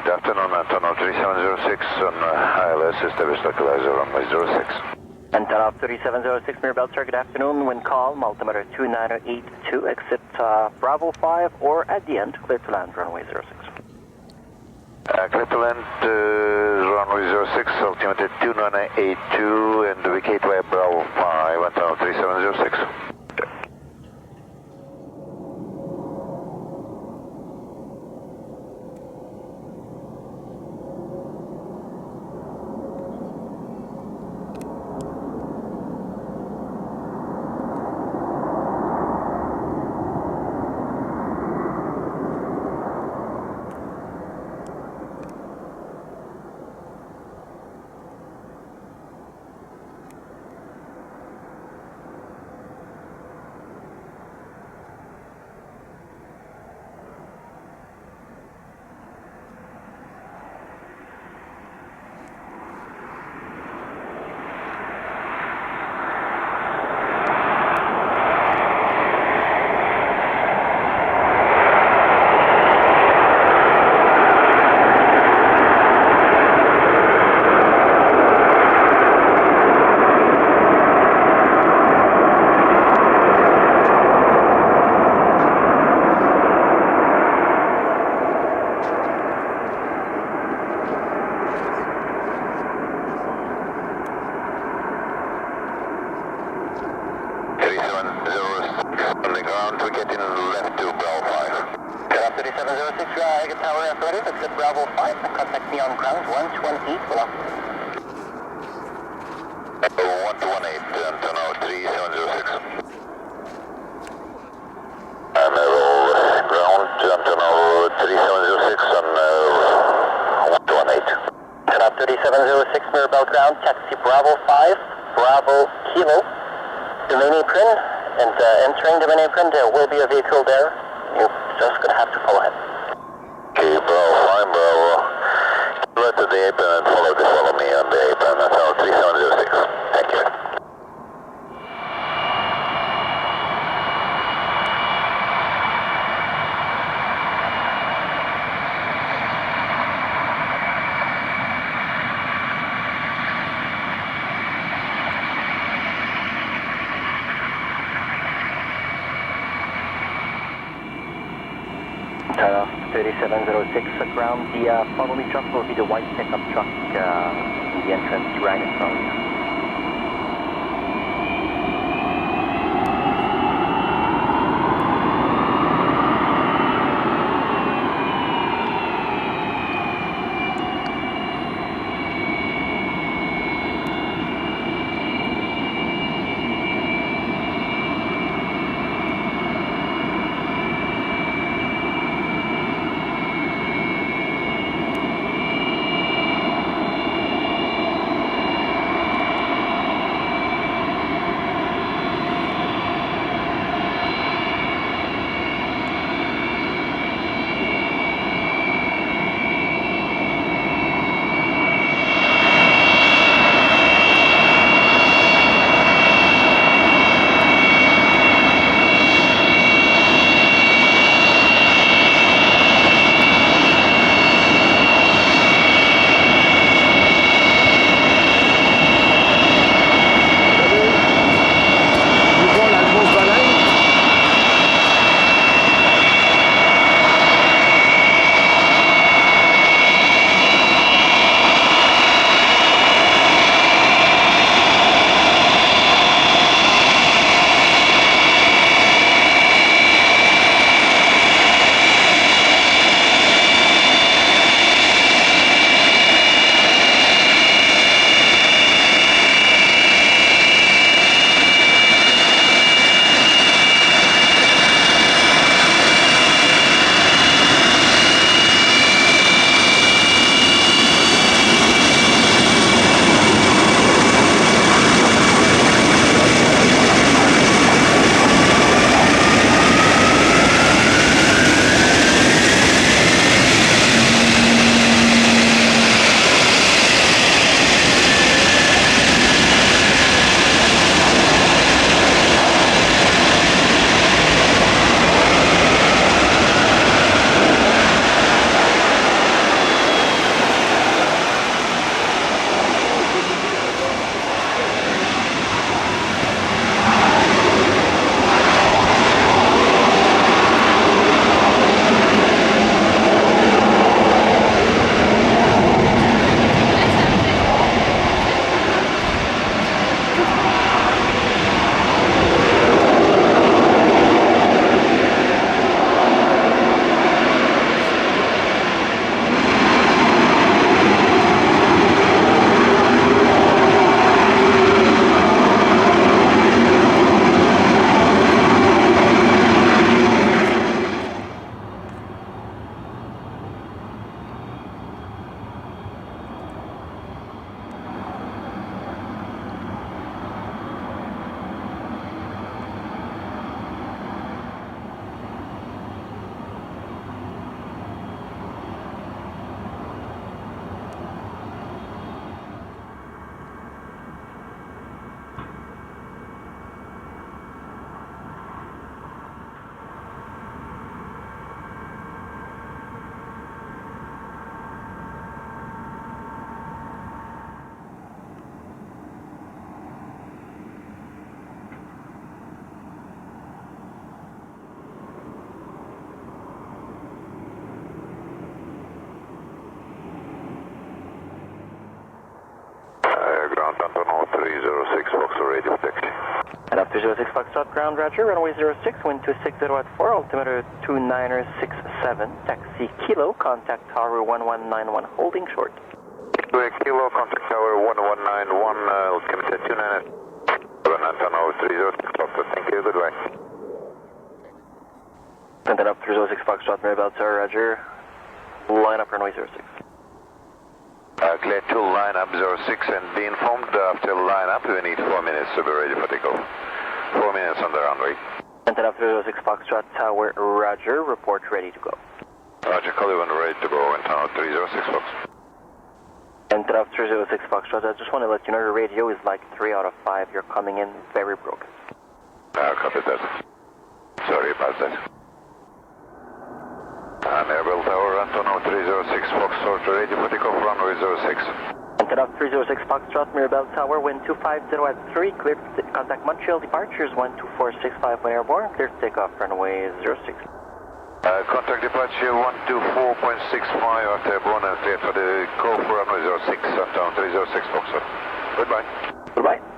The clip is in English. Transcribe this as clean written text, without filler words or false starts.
Good afternoon, Antonov 3706 on ILS, established localizer runway 06. Antonov 3706 Mirabel, sir, good afternoon. Wind call, altimeter 2982, exit Bravo 5, or at the end, clear to land, runway 06. Clear to land, runway 06, altimeter 2982, and vacate via Bravo 5, Antonov 3706. Bravo 5, contact me on ground 118 velocity. 1218, Antonov 3706. I'm ground, Antonov 3706 on 118. Antonov 3706 Mirabel ground, taxi Bravo 5, Bravo Kilo, domain apron, and entering domain apron, there will be a vehicle there. You're just going to have to follow him. Okay, Bravo 5, Bravo. Right to the apron and follow me on the apron, Antonov 3706. Thank you. Antonov 3706 ground, the follow me truck will be the white pickup truck in the entrance right in front of you. 306 Foxtrot ground, roger, runway 06, wind 260 at 4, altimeter 2967, taxi Kilo, contact tower 1191, holding short. Kilo, contact tower 1191, altimeter 29, Antonov 306 Foxtrot, thank you, goodbye. Antonov 306 Foxtrot, Mirabel Tower, roger, line up runway 06. Clear to line up 06 and be informed after line up we need 4 minutes to be ready for takeoff. 4 minutes on the runway. Antonov 306 Foxtrot Tower, roger, report ready to go. Roger, call when ready to go, Antonov 306 Fox. Antonov 306 Foxtrot, I just want to let you know your radio is like 3 out of 5, you're coming in very broken. Copy that. Sorry about that. Mirabel Tower, Antonov 306 Foxtrot, ready for takeoff, runway 06. Antonov 306 Foxtrot, Mirabel Tower, wind 250 at 3, clear to contact Montreal departures 12465 when airborne, clear to take off, runway 06. Contact departure 124.65 after airborne and clear for the call for runway 06, Antonov 306 Foxtrot. Goodbye. Goodbye.